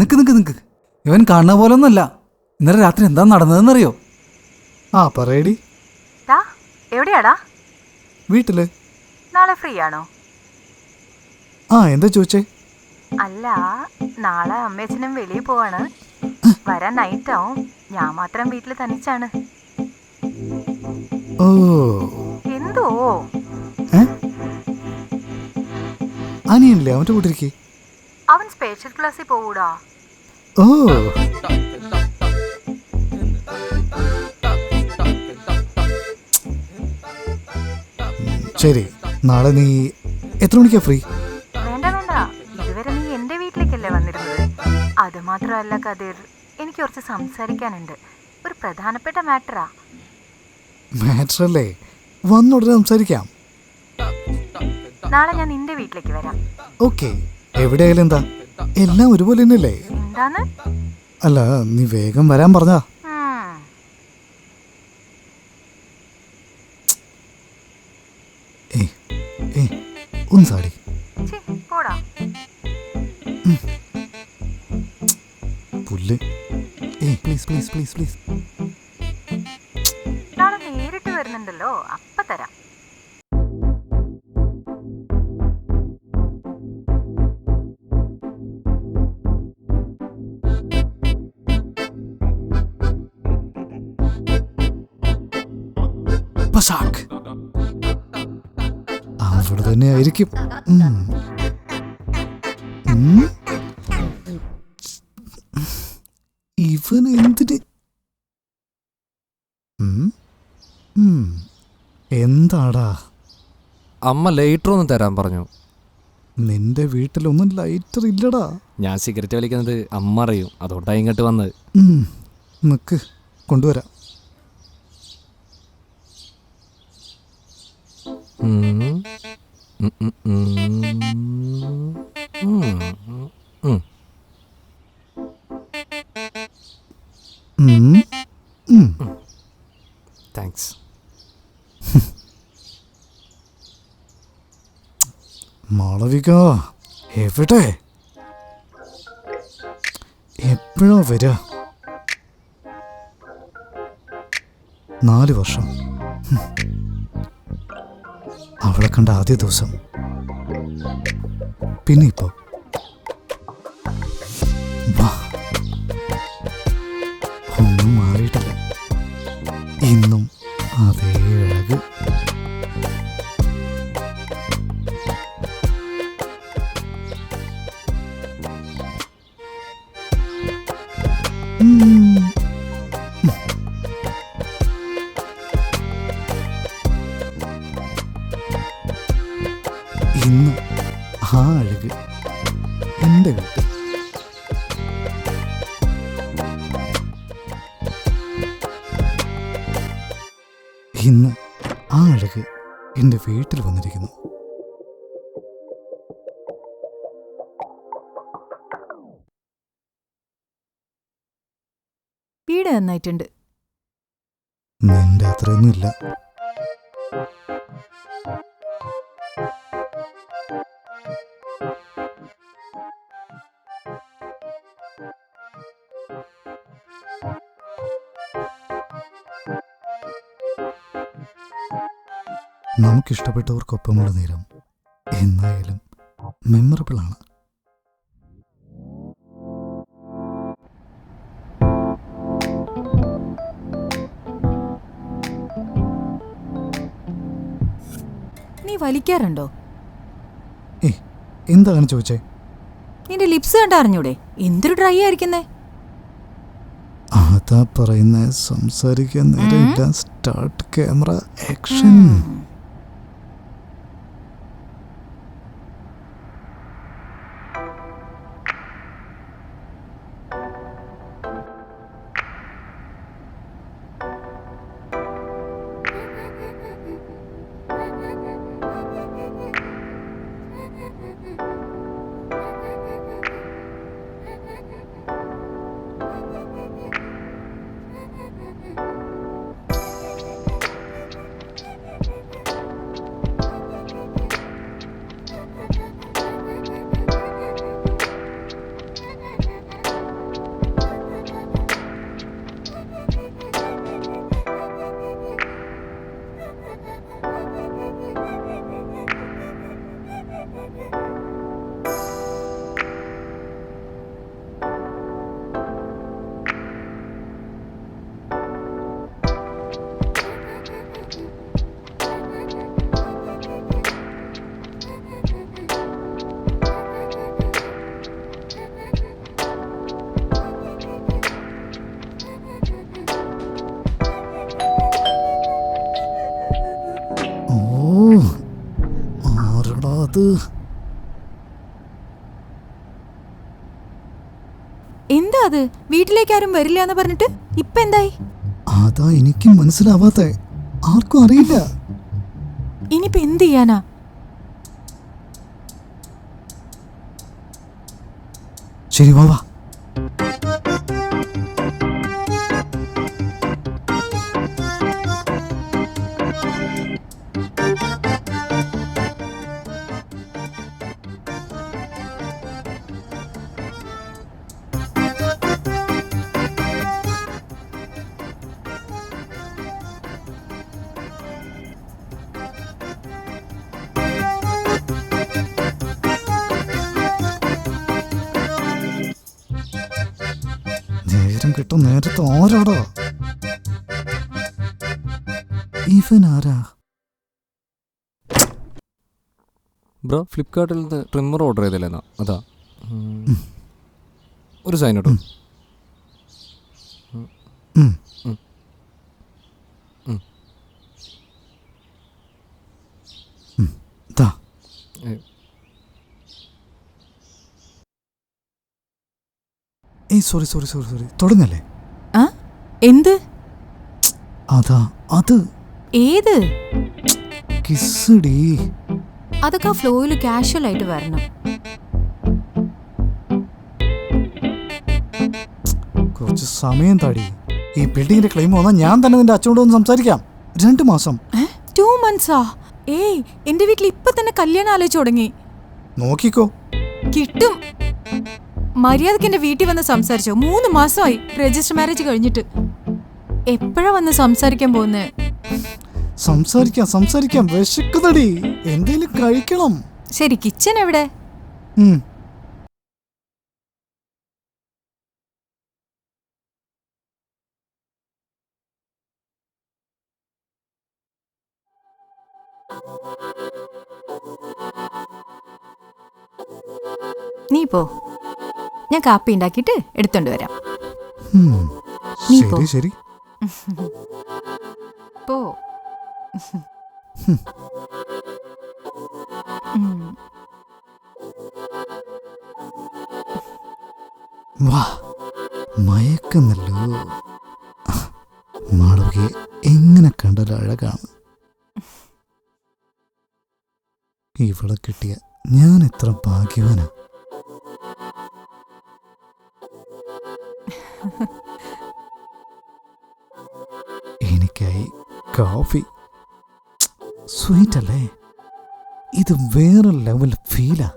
നിക്ക് നിക്ക് നിക്ക്, ഇവൻ കാണുന്ന പോലെ ഒന്നല്ല. ഇന്നലെ രാത്രി എന്താ നടന്നതെന്നറിയോ? ആ പറയടി. എവിടെയാടാ? വീട്ടില്. നാളെ ഫ്രീ ആണോ? ആ എന്താ ചോദിച്ചേ? അല്ല, നാളെ അമ്മയച്ഛനും വെളിയിൽ പോവാണ്. വരാൻ നൈറ്റ് ആവും. ഞാൻ മാത്രം വീട്ടിൽ തനിച്ചാണ്. ഓ എന്തോ? അനിയനില്ലേ, അവൻ്റെ കൂട്ടിരിക്കേ. അവൻ സ്പെഷ്യൽ ക്ലാസ്സിൽ പോവൂടാ. ഓ ശരി, നാളെ നീ എത്ര മണിക്കാ ഫ്രീ? വേണ്ട വേണ്ട, ഇതുവരെ നീ എന്റെ വീട്ടിലേക്കല്ലേ വന്നിരുന്നത്. അത് മാത്രമല്ല കതിർ, എനിക്ക് കുറച്ച് സംസാരിക്കാനുണ്ട്. ഒരു പ്രധാനപ്പെട്ട മാറ്ററാ. മാറ്ററല്ലേ, വന്നുടനെ സംസാരിക്കാം. നാളെ ഞാൻ നിന്റെ വീട്ടിലേക്ക് വരാം. ഓക്കെ, എവിടെയായാലും എന്താ, എല്ലാം ഒരുപോലെ തന്നെയല്ലേ? എന്താന്ന്? അല്ല, നീ വേഗം വരാൻ പറഞ്ഞാ. ഒന്ന് സാടി പോടാ പുല്ല്. Please please please please. നാളെ നേരിട്ട് വരുന്നുണ്ടല്ലോ, അപ്പ തരാം. അവിടെ തന്നെ ആയിരിക്കും. ഇവൻ എന്തിന്? എന്താടാ? അമ്മ ലൈറ്റർ ഒന്ന് തരാൻ പറഞ്ഞു. നിന്റെ വീട്ടിലൊന്നും ലൈറ്റർ ഇല്ലടാ. ഞാൻ സിഗരറ്റ് വലിക്കുന്നത് അമ്മ അറിയും, അതുകൊണ്ടാണ് ഇങ്ങോട്ട് വന്നത്. നിക്ക്, കൊണ്ടുവരാം. താങ്ക്സ്. മാളവിക എവിടെ? എപ്പോഴാ വരാ? 4 വർഷം. അവളെ കണ്ട ആദ്യ ദിവസം, പിന്നെ ഇപ്പോ ഒന്നും മാറിയിട്ടില്ല. ഇന്നും അതേ അഴക്. ഇന്ന് ആ അഴക് എൻ്റെ വീട്ടിൽ. ഇന്ന് ആ അഴക് എൻ്റെ വീട്ടിൽ വന്നിരിക്കുന്നു. വീട് നന്നായിട്ടുണ്ട്. നിന്റെ അത്രയൊന്നുമില്ല. നമുക്കിഷ്ടപ്പെട്ടവർക്കൊപ്പമുള്ള നേരം എന്നായാലും മെമ്മറബിളാണ്. നീ വലിക്കാറുണ്ടോ? എന്താണ് ചോദിച്ചേ? നിന്റെ ലിപ്സ് കണ്ട അറിഞ്ഞൂടെ എന്തൊരു ഡ്രൈ ആയിരിക്കുന്നേ? അതാ പറയുന്ന, സംസാരിക്കാൻ നേരമില്ല. Start camera action. അത് എന്താ അത്? വീട്ടിലേക്ക് ആരും വരില്ല എന്ന് പറഞ്ഞിട്ട് ഇപ്പൊ എന്തായി? അതാ എനിക്ക് മനസ്സിലാവാത്ത, ആർക്കും അറിയില്ല. ഇനിയിപ്പൊ എന്ത് ചെയ്യാനാ? ശരി, വാ വാ. നേരം കിട്ടും നേരത്തെ ആരാടാ ഇവൻ? ആരാ? ബ്രോ, ഫ്ലിപ്കാർട്ടിൽ നിന്ന് ട്രിമ്മർ ഓർഡർ ചെയ്തില്ലേന്നാ? അതാ. ഒരു സൈൻ കേട്ടോ. സോറി തുടങ്ങല്ലേ? എന്ത്? അതാ അത്. ഏത്? കിസ്സടി. അതൊക്കെ ആ ഫ്ലോയില് കാഷ്വൽ ആയിട്ട് വരണം. കുറച്ച് സമയം താടി. ഈ ബിൽഡിങ്ങിന്റെ ക്ലെയിം വന്നാൽ ഞാൻ തന്നെ നിന്റെ അച്ഛനോട് ഒന്ന് സംസാരിക്കാം. 2 മാസം. 2 months? ഏയ്, എന്റെ വീട്ടിൽ ഇപ്പൊ തന്നെ കല്യാണം ആലോചിച്ച് തുടങ്ങി. നോക്കിക്കോ, കിട്ടും. മര്യാദക്ക് എന്റെ വീട്ടിൽ വന്ന് സംസാരിച്ചോ. 3 മാസമായി രജിസ്റ്റർ മാരേജ് കഴിഞ്ഞിട്ട്. എപ്പോഴാ വന്ന് സംസാരിക്കാൻ പോകുന്നേ? സംസാരിക്കാം. വിശക്കുന്നടി, എന്തേലും കഴിക്കണം. ശരി, കിച്ചൺ എവിടെ? നീ പോ, ഞാൻ കാപ്പി ഉണ്ടാക്കിയിട്ട് എടുത്തോണ്ട് വരാം. നീ പോ. ശരി. പോ. വാ, മയക്കുന്നല്ലോ. മാളവികയെ എങ്ങനെ കണ്ടാലും അഴകാണ്. ഇവളെ കിട്ടിയ ഞാൻ എത്ര ഭാഗ്യവാനാ. എനിക്കായി കോഫി. സ്വീറ്റ് അല്ലേ? ഇത് വേറെ ലെവൽ ഫീലാ.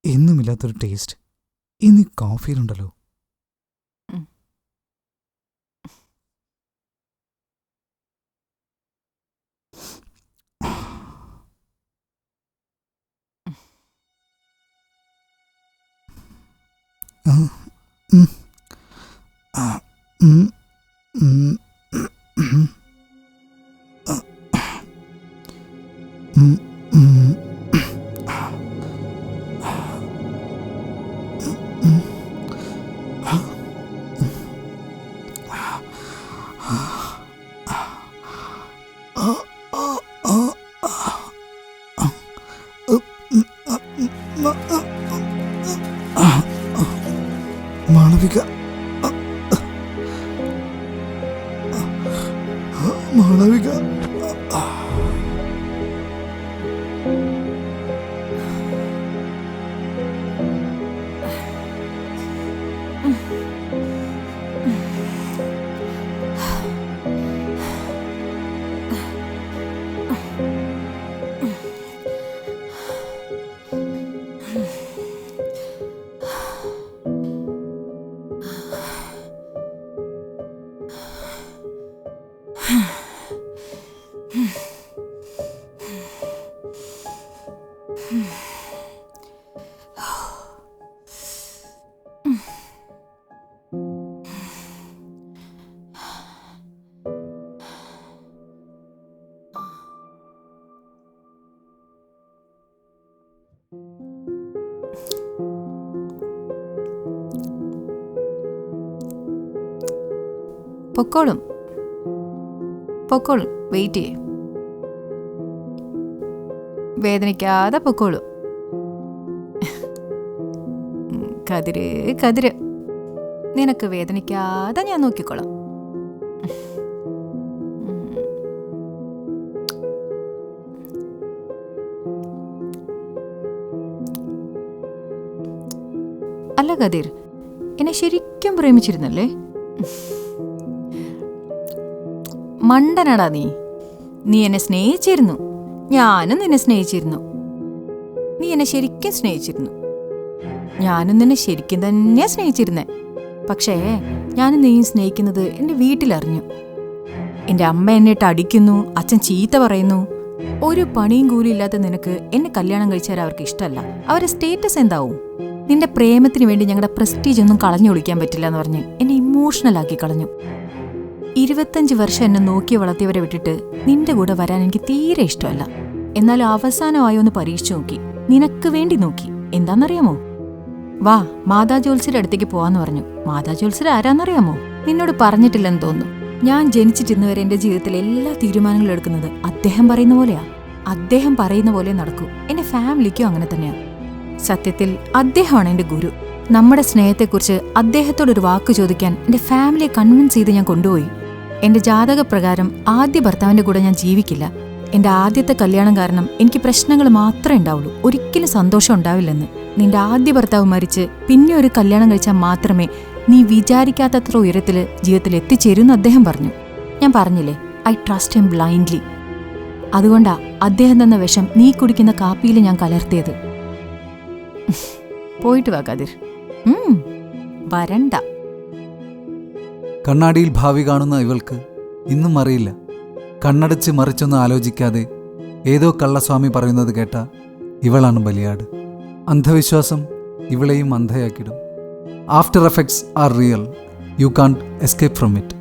എന്നുമില്ലാത്തൊരു ടേസ്റ്റ് ഇന്ന് കോഫിയിലുണ്ടല്ലോ. മാളവിക, മാളവിക, പൊക്കോളും പൊക്കോളും, വെയിറ്റ് ചെയ്യേ. വേദനിക്കാതെ പൊക്കോളും. കതിര് കതിര്, നിനക്ക് വേദനിക്കാതെ ഞാൻ നോക്കിക്കോളാം. അല്ല കതിർ, എന്നെ ശരിക്കും പ്രേമിച്ചിരുന്നല്ലേ? മണ്ടനാടാ നീ. നീ എന്നെ സ്നേഹിച്ചിരുന്നു, ഞാനും നിന്നെ സ്നേഹിച്ചിരുന്നു. നീ എന്നെ ശരിക്കും സ്നേഹിച്ചിരുന്നു, ഞാനും നിന്നെ ശരിക്കും തന്നെ സ്നേഹിച്ചിരുന്നേ. പക്ഷേ ഞാനും നീയും സ്നേഹിക്കുന്നത് എൻ്റെ വീട്ടിലറിഞ്ഞു. എൻ്റെ അമ്മ എന്നിട്ട് അടിക്കുന്നു, അച്ഛൻ ചീത്ത പറയുന്നു. ഒരു പണിയും കൂലിയില്ലാത്ത നിനക്ക് എന്നെ കല്യാണം കഴിച്ചാൽ അവർക്ക് ഇഷ്ടമല്ല. അവരുടെ സ്റ്റേറ്റസ് എന്താവും? നിന്റെ പ്രേമത്തിന് വേണ്ടി ഞങ്ങളുടെ പ്രസ്റ്റീജ് ഒന്നും കളഞ്ഞു ഒളിക്കാൻ പറ്റില്ല എന്ന് പറഞ്ഞ് എന്നെ ഇമോഷണൽ ആക്കി കളഞ്ഞു. 25 വർഷം എന്നെ നോക്കി വളർത്തിയവരെ വിട്ടിട്ട് നിന്റെ കൂടെ വരാൻ എനിക്ക് തീരെ ഇഷ്ടമല്ല. എന്നാലും അവസാനമായോ ഒന്ന് പരീക്ഷിച്ചു നോക്കി, നിനക്ക് വേണ്ടി നോക്കി. എന്താണെന്നറിയാമോ? വാ, മാതാ ജോത്സ്യരുടെ അടുത്തേക്ക് പോവാന്ന് പറഞ്ഞു. മാതാ ജോത്സ്യർ ആരാന്നറിയാമോ? നിന്നോട് പറഞ്ഞിട്ടില്ലെന്ന് തോന്നുന്നു. ഞാൻ ജനിച്ചിട്ടിന്നുവരെ എന്റെ ജീവിതത്തിലെ എല്ലാ തീരുമാനങ്ങളും എടുക്കുന്നത് അദ്ദേഹം പറയുന്ന പോലെയാ. അദ്ദേഹം പറയുന്ന പോലെ നടക്കൂ. എന്റെ ഫാമിലിക്കും അങ്ങനെ തന്നെയാ. സത്യത്തിൽ അദ്ദേഹമാണ് എന്റെ ഗുരു. നമ്മുടെ സ്നേഹത്തെക്കുറിച്ച് അദ്ദേഹത്തോടൊരു വാക്ക് ചോദിക്കാൻ എന്റെ ഫാമിലിയെ കൺവിൻസ് ചെയ്ത് ഞാൻ കൊണ്ടുപോയി. എന്റെ ജാതകപ്രകാരം ആദ്യ ഭർത്താവിന്റെ കൂടെ ഞാൻ ജീവിക്കില്ല. എന്റെ ആദ്യത്തെ കല്യാണം കാരണം എനിക്ക് പ്രശ്നങ്ങൾ മാത്രമേ ഉണ്ടാവുള്ളൂ, ഒരിക്കലും സന്തോഷം ഉണ്ടാവില്ലെന്ന്. നിന്റെ ആദ്യ ഭർത്താവ് മരിച്ച് പിന്നെ ഒരു കല്യാണം കഴിച്ചാൽ മാത്രമേ നീ വിചാരിക്കാത്തത്ര ഉയരത്തില് ജീവിതത്തിൽ എത്തിച്ചേരുമെന്ന് അദ്ദേഹം പറഞ്ഞു. ഞാൻ പറഞ്ഞില്ലേ, ഐ ട്രസ്റ്റ് ഹിം ബ്ലൈൻഡ്ലി. അതുകൊണ്ടാ അദ്ദേഹം തന്ന വിഷം നീ കുടിക്കുന്ന കാപ്പിയിൽ ഞാൻ കലർത്തിയത്. പോയിട്ട് വാ കതിർ, വരണ്ട. കണ്ണാടിയിൽ ഭാവി കാണുന്ന ഇവൾക്ക് ഇന്നും അറിയില്ല. കണ്ണടച്ച് മറിച്ചൊന്നും ആലോചിക്കാതെ ഏതോ കള്ളസ്വാമി പറയുന്നത് കേട്ട ഇവളാണ് ബലിയാട്. അന്ധവിശ്വാസം ഇവളെയും അന്ധയാക്കിടും. After effects are real. You can't escape from it.